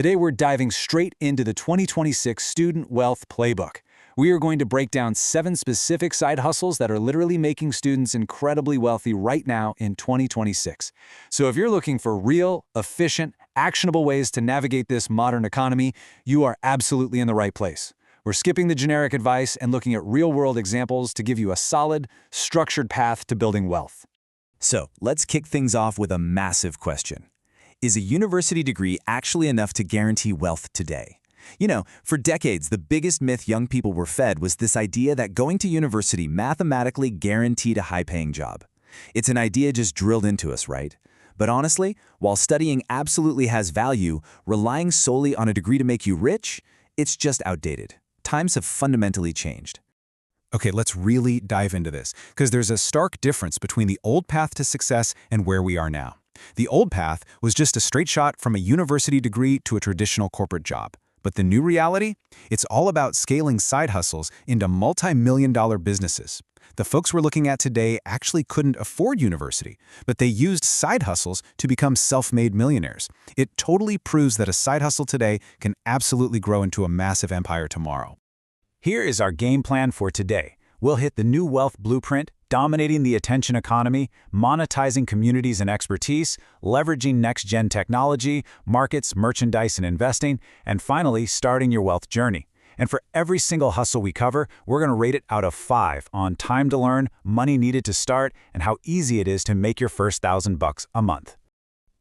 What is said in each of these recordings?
Today we're diving straight into the 2026 Student Wealth Playbook. We are going to break down 7 specific side hustles that are literally making students incredibly wealthy right now in 2026. So if you're looking for real, efficient, actionable ways to navigate this modern economy, you are absolutely in the right place. We're skipping the generic advice and looking at real-world examples to give you a solid, structured path to building wealth. So, let's kick things off with a massive question. Is a university degree actually enough to guarantee wealth today? You know, for decades, the biggest myth young people were fed was this idea that going to university mathematically guaranteed a high-paying job. It's an idea just drilled into us, right? But honestly, while studying absolutely has value, relying solely on a degree to make you rich, it's just outdated. Times have fundamentally changed. Okay, let's really dive into this, because there's a stark difference between the old path to success and where we are now. The old path was just a straight shot from a university degree to a traditional corporate job. But the new reality? It's all about scaling side hustles into multi-million-dollar businesses. The folks we're looking at today actually couldn't afford university, but they used side hustles to become self-made millionaires. It totally proves that a side hustle today can absolutely grow into a massive empire tomorrow. Here is our game plan for today. We'll hit the new wealth blueprint, dominating the attention economy, monetizing communities and expertise, leveraging next-gen technology, markets, merchandise, and investing, and finally, starting your wealth journey. And for every single hustle we cover, we're going to rate it out of 5 on time to learn, money needed to start, and how easy it is to make your first $1,000 a month.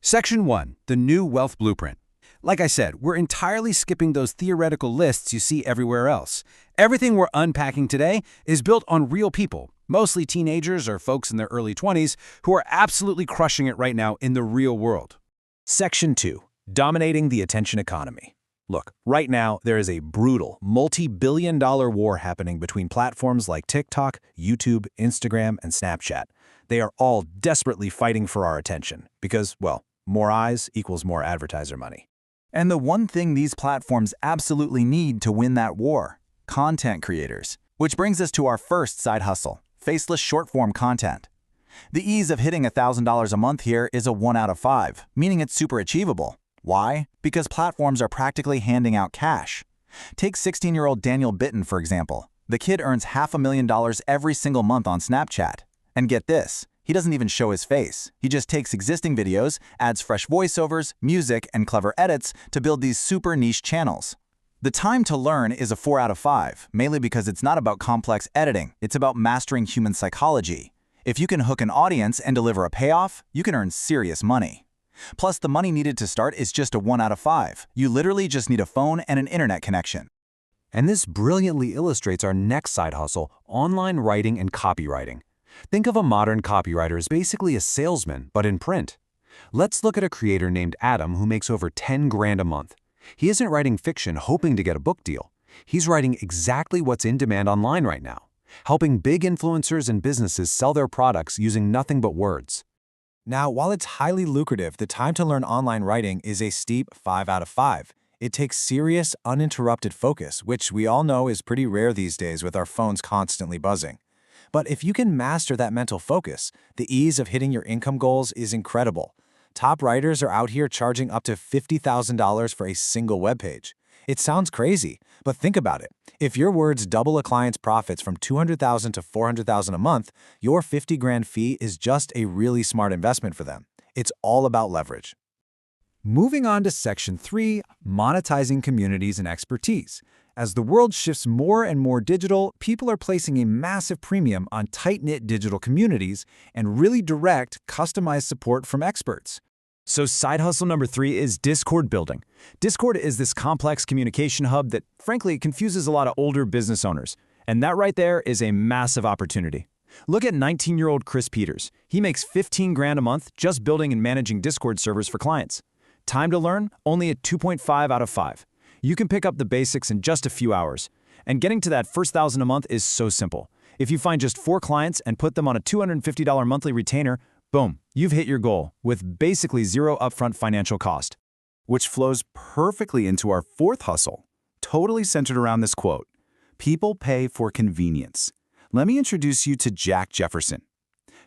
Section 1, the new wealth blueprint. Like I said, we're entirely skipping those theoretical lists you see everywhere else. Everything we're unpacking today is built on real people, mostly teenagers or folks in their early 20s, who are absolutely crushing it right now in the real world. Section 2, dominating the attention economy. Look, right now there is a brutal, multi-billion-dollar war happening between platforms like TikTok, YouTube, Instagram, and Snapchat. They are all desperately fighting for our attention because, well, more eyes equals more advertiser money. And the one thing these platforms absolutely need to win that war: content creators. Which brings us to our first side hustle: faceless short-form content. The ease of hitting $1,000 a month here is a 1 out of 5, meaning it's super achievable. Why? Because platforms are practically handing out cash. Take 16-year-old Daniel Bitton, for example. The kid earns $500,000 every single month on Snapchat. And get this, he doesn't even show his face. He just takes existing videos, adds fresh voiceovers, music, and clever edits to build these super niche channels. The time to learn is a 4 out of 5, mainly because it's not about complex editing, it's about mastering human psychology. If you can hook an audience and deliver a payoff, you can earn serious money. Plus, the money needed to start is just a 1 out of 5. You literally just need a phone and an internet connection. And this brilliantly illustrates our next side hustle: online writing and copywriting. Think of a modern copywriter as basically a salesman, but in print. Let's look at a creator named Adam who makes over 10 grand a month. He isn't writing fiction hoping to get a book deal. He's writing exactly what's in demand online right now, helping big influencers and businesses sell their products using nothing but words. Now, while it's highly lucrative, the time to learn online writing is a steep 5 out of 5. It takes serious, uninterrupted focus, which we all know is pretty rare these days with our phones constantly buzzing. But if you can master that mental focus, the ease of hitting your income goals is incredible. Top writers are out here charging up to $50,000 for a single web page. It sounds crazy, but think about it. If your words double a client's profits from $200,000 to $400,000 a month, your 50 grand fee is just a really smart investment for them. It's all about leverage. Moving on to Section 3, monetizing communities and expertise. As the world shifts more and more digital, people are placing a massive premium on tight-knit digital communities and really direct, customized support from experts. So side hustle number 3 is Discord building. Discord is this complex communication hub that, frankly, confuses a lot of older business owners. And that right there is a massive opportunity. Look at 19-year-old Chris Peters. He makes 15 grand a month just building and managing Discord servers for clients. Time to learn? Only a 2.5 out of 5. You can pick up the basics in just a few hours. And getting to that first $1,000 a month is so simple. If you find just 4 clients and put them on a $250 monthly retainer, boom, you've hit your goal with basically zero upfront financial cost. Which flows perfectly into our 4th hustle, totally centered around this quote: "People pay for convenience." Let me introduce you to Jack Jefferson.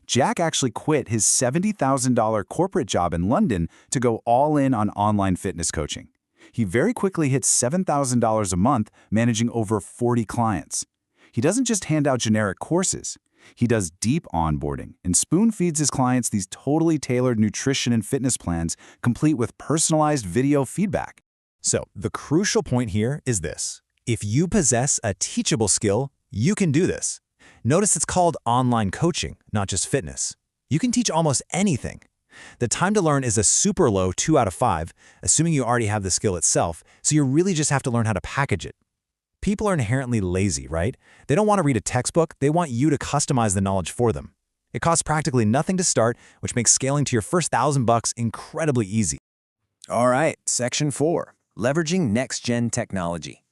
Jack actually quit his $70,000 corporate job in London to go all in on online fitness coaching. He very quickly hit $7,000 a month managing over 40 clients. He doesn't just hand out generic courses. He does deep onboarding and spoon-feeds his clients these totally tailored nutrition and fitness plans, complete with personalized video feedback. So, the crucial point here is this. If you possess a teachable skill, you can do this. Notice it's called online coaching, not just fitness. You can teach almost anything. The time to learn is a super low 2 out of 5, assuming you already have the skill itself, so you really just have to learn how to package it. People are inherently lazy, right? They don't want to read a textbook, they want you to customize the knowledge for them. It costs practically nothing to start, which makes scaling to your first $1,000 incredibly easy. All right, Section 4, leveraging next-gen technology.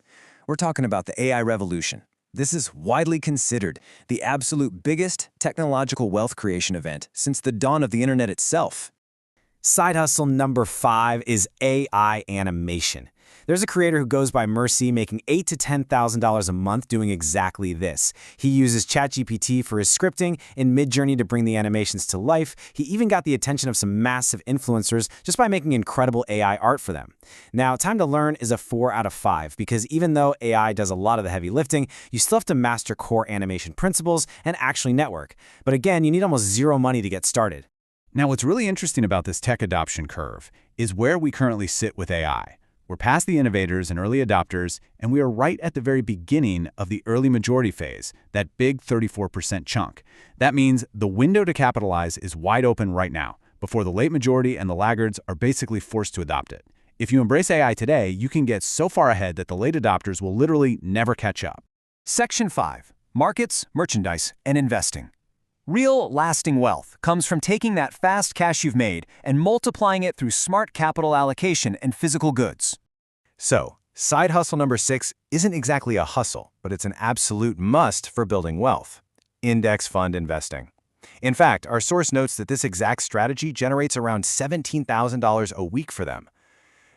We're talking about the AI revolution. This is widely considered the absolute biggest technological wealth creation event since the dawn of the internet itself. Side hustle number 5 is AI animation. There's a creator who goes by Mercy making $8,000 to $10,000 a month doing exactly this. He uses ChatGPT for his scripting and Midjourney to bring the animations to life. He even got the attention of some massive influencers just by making incredible AI art for them. Now, time to learn is a 4 out of 5 because even though AI does a lot of the heavy lifting, you still have to master core animation principles and actually network. But again, you need almost zero money to get started. Now, what's really interesting about this tech adoption curve is where we currently sit with AI. We're past the innovators and early adopters, and we are right at the very beginning of the early majority phase, that big 34% chunk. That means the window to capitalize is wide open right now, before the late majority and the laggards are basically forced to adopt it. If you embrace AI today, you can get so far ahead that the late adopters will literally never catch up. Section 5, markets, merchandise, and investing. Real, lasting wealth comes from taking that fast cash you've made and multiplying it through smart capital allocation and physical goods. So, side hustle number 6 isn't exactly a hustle, but it's an absolute must for building wealth. Index fund investing. In fact, our source notes that this exact strategy generates around $17,000 a week for them.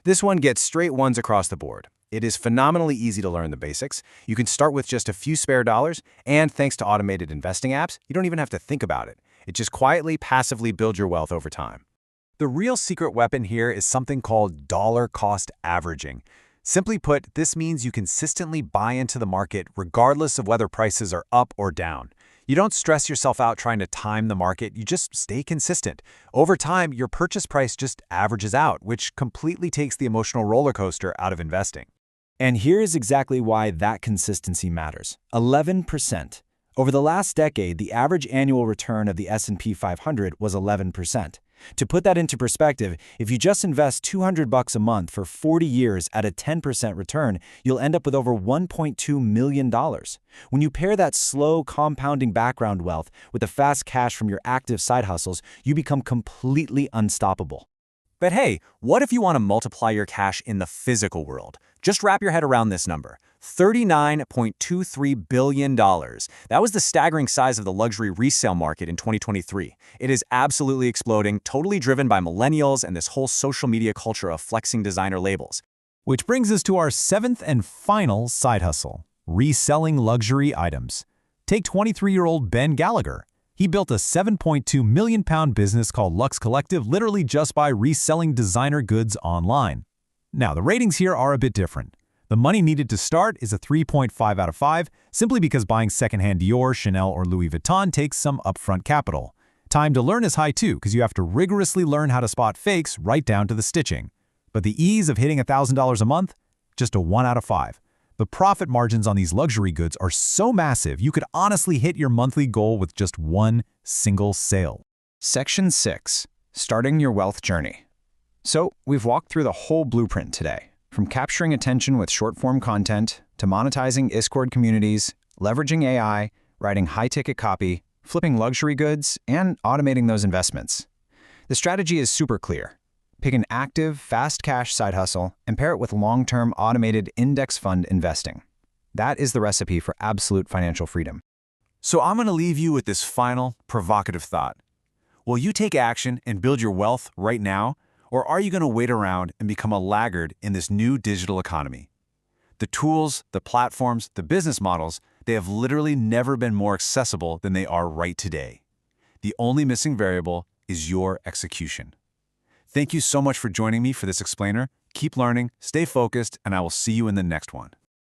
This one gets straight ones across the board. It is phenomenally easy to learn the basics. You can start with just a few spare dollars, and thanks to automated investing apps, you don't even have to think about it. It just quietly, passively builds your wealth over time. The real secret weapon here is something called dollar cost averaging. Simply put, this means you consistently buy into the market regardless of whether prices are up or down. You don't stress yourself out trying to time the market, you just stay consistent. Over time, your purchase price just averages out, which completely takes the emotional roller coaster out of investing. And here is exactly why that consistency matters. 11%. Over the last decade, the average annual return of the S&P 500 was 11%. To put that into perspective, if you just invest $200 a month for 40 years at a 10% return, you'll end up with over $1.2 million. When you pair that slow, compounding background wealth with the fast cash from your active side hustles, you become completely unstoppable. But hey, what if you want to multiply your cash in the physical world? Just wrap your head around this number. $39.23 billion. That was the staggering size of the luxury resale market in 2023. It is absolutely exploding, totally driven by millennials and this whole social media culture of flexing designer labels. Which brings us to our 7th and final side hustle, reselling luxury items. Take 23-year-old Ben Gallagher. He built a £7.2 million business called Lux Collective literally just by reselling designer goods online. Now, the ratings here are a bit different. The money needed to start is a 3.5 out of 5, simply because buying secondhand Dior, Chanel, or Louis Vuitton takes some upfront capital. Time to learn is high too, because you have to rigorously learn how to spot fakes right down to the stitching. But the ease of hitting $1,000 a month? Just a 1 out of 5. The profit margins on these luxury goods are so massive, you could honestly hit your monthly goal with just one single sale. Section 6, starting your wealth journey. So, we've walked through the whole blueprint today, from capturing attention with short-form content to monetizing Discord communities, leveraging AI, writing high-ticket copy, flipping luxury goods, and automating those investments. The strategy is super clear. Pick an active, fast cash side hustle and pair it with long-term automated index fund investing. That is the recipe for absolute financial freedom. So I'm going to leave you with this final, provocative thought. Will you take action and build your wealth right now, or are you going to wait around and become a laggard in this new digital economy? The tools, the platforms, the business models, they have literally never been more accessible than they are right today. The only missing variable is your execution. Thank you so much for joining me for this explainer. Keep learning, stay focused, and I will see you in the next one.